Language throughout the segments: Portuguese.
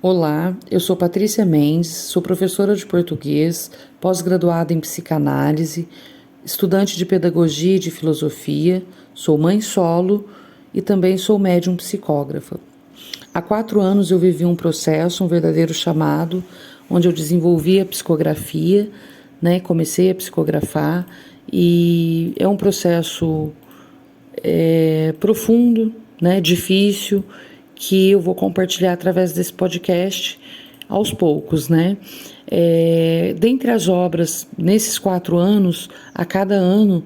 Olá, eu sou Patrícia Mendes, sou professora de português, pós-graduada em psicanálise, estudante de pedagogia e de filosofia, sou mãe solo e também sou médium psicógrafa. Há 4 anos eu vivi um processo, um verdadeiro chamado, onde eu desenvolvi a psicografia, comecei a psicografar e é um processo profundo, difícil, que eu vou compartilhar através desse podcast aos poucos, dentre as obras, nesses 4 anos, a cada ano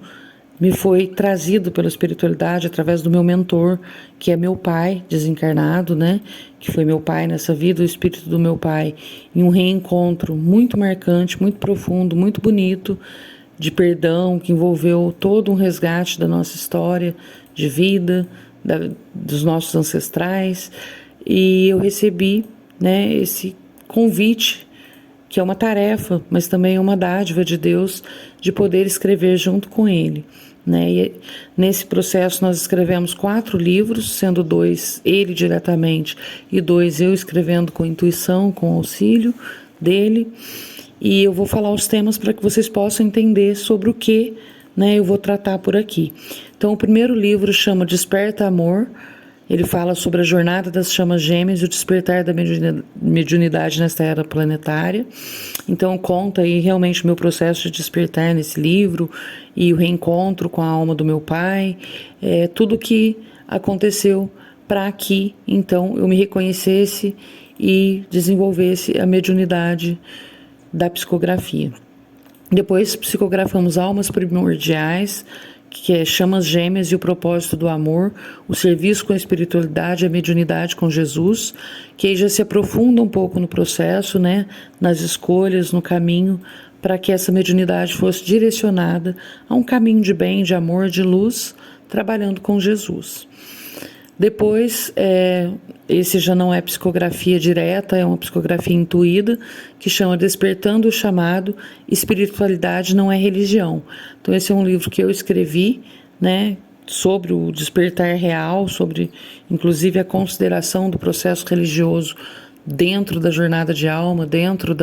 me foi trazido pela espiritualidade através do meu mentor, que é meu pai desencarnado, que foi meu pai nessa vida, o espírito do meu pai, em um reencontro muito marcante, muito profundo, muito bonito, de perdão, que envolveu todo um resgate da nossa história de vida, dos nossos ancestrais, e eu recebi, esse convite, que é uma tarefa, mas também é uma dádiva de Deus, de poder escrever junto com Ele. E nesse processo nós escrevemos 4 livros, sendo 2 ele diretamente e 2 eu escrevendo com intuição, com auxílio dele. E eu vou falar os temas para que vocês possam entender sobre o que eu vou tratar por aqui. Então, o primeiro livro chama Desperta Amor. Ele fala sobre a jornada das chamas gêmeas e o despertar da mediunidade nesta era planetária. Então, conta aí realmente o meu processo de despertar nesse livro e o reencontro com a alma do meu pai. Tudo que aconteceu para que, então, eu me reconhecesse e desenvolvesse a mediunidade da psicografia. Depois psicografamos Almas Primordiais, que é Chamas Gêmeas e o Propósito do Amor, o Serviço com a Espiritualidade e a Mediunidade com Jesus, que aí já se aprofunda um pouco no processo, nas escolhas, no caminho, para que essa mediunidade fosse direcionada a um caminho de bem, de amor, de luz, trabalhando com Jesus. Depois, esse já não é psicografia direta, é uma psicografia intuída, que chama Despertando o Chamado, Espiritualidade Não é Religião. Então esse é um livro que eu escrevi, sobre o despertar real, sobre inclusive a consideração do processo religioso dentro da jornada de alma, dentro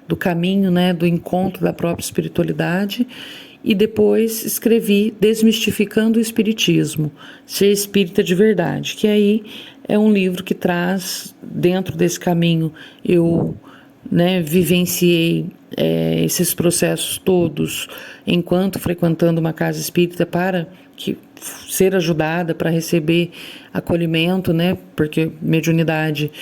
do caminho, do encontro da própria espiritualidade. E depois escrevi Desmistificando o Espiritismo, Ser Espírita de Verdade, que aí é um livro que traz, dentro desse caminho, eu vivenciei esses processos todos, enquanto frequentando uma casa espírita para ser ajudada, para receber acolhimento, porque mediunidade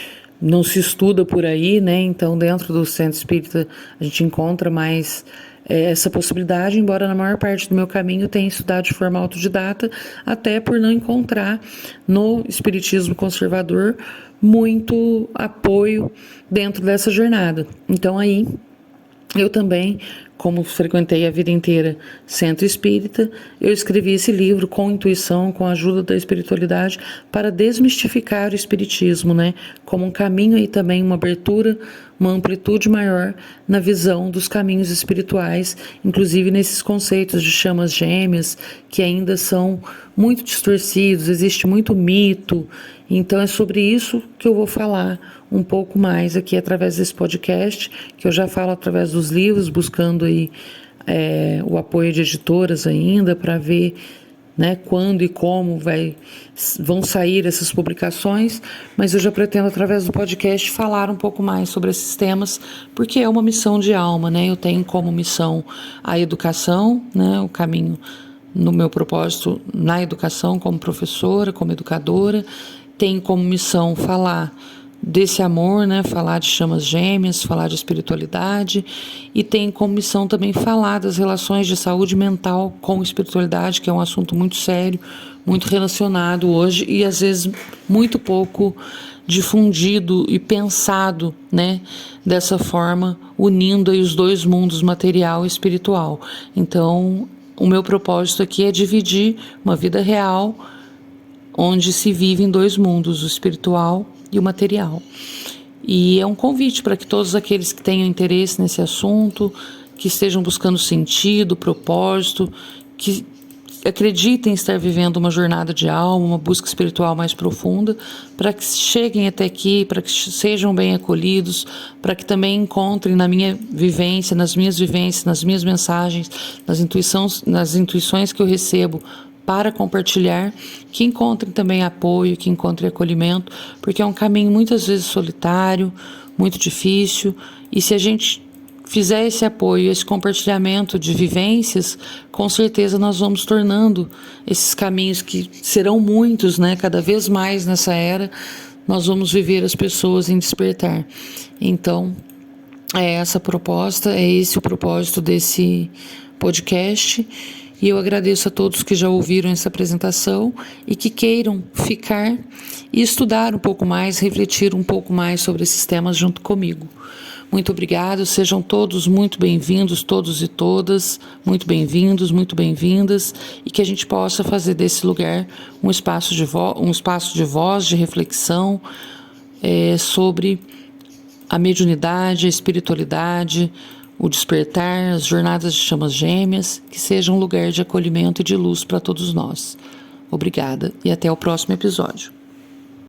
não se estuda por aí, então dentro do centro espírita a gente encontra mais essa possibilidade, embora na maior parte do meu caminho tenha estudado de forma autodidata, até por não encontrar no espiritismo conservador muito apoio dentro dessa jornada. Então aí eu também, como frequentei a vida inteira centro espírita, eu escrevi esse livro com intuição, com a ajuda da espiritualidade, para desmistificar o espiritismo, como um caminho e também uma abertura, uma amplitude maior na visão dos caminhos espirituais, inclusive nesses conceitos de chamas gêmeas, que ainda são muito distorcidos, existe muito mito. Então é sobre isso que eu vou falar um pouco mais aqui através desse podcast, que eu já falo através dos livros, buscando aí o apoio de editoras ainda, para ver quando e como vão sair essas publicações, mas eu já pretendo através do podcast falar um pouco mais sobre esses temas, porque é uma missão de alma, eu tenho como missão a educação, o caminho no meu propósito na educação como professora, como educadora, tenho como missão falar desse amor, falar de chamas gêmeas, falar de espiritualidade, e tem como missão também falar das relações de saúde mental com espiritualidade, que é um assunto muito sério, muito relacionado hoje e às vezes muito pouco difundido e pensado, dessa forma, unindo aí os dois mundos, material e espiritual. Então, o meu propósito aqui é dividir uma vida real onde se vive em 2 mundos, o espiritual e o material. E é um convite para que todos aqueles que tenham interesse nesse assunto, que estejam buscando sentido, propósito, que acreditem estar vivendo uma jornada de alma, uma busca espiritual mais profunda, para que cheguem até aqui, para que sejam bem acolhidos, para que também encontrem na minha vivência, nas minhas vivências, nas minhas mensagens, nas intuições que eu recebo para compartilhar, que encontrem também apoio, que encontrem acolhimento, porque é um caminho muitas vezes solitário, muito difícil, e se a gente fizer esse apoio, esse compartilhamento de vivências, com certeza nós vamos tornando esses caminhos que serão muitos, né? Cada vez mais nessa era, nós vamos viver as pessoas em despertar. Então, é essa a proposta, é esse o propósito desse podcast. E eu agradeço a todos que já ouviram essa apresentação e que queiram ficar e estudar um pouco mais, refletir um pouco mais sobre esses temas junto comigo. Muito obrigado, sejam todos muito bem-vindos, todos e todas, muito bem-vindos, muito bem-vindas, e que a gente possa fazer desse lugar um espaço de voz, de reflexão sobre a mediunidade, a espiritualidade, o despertar, as jornadas de chamas gêmeas, que seja um lugar de acolhimento e de luz para todos nós. Obrigada e até o próximo episódio.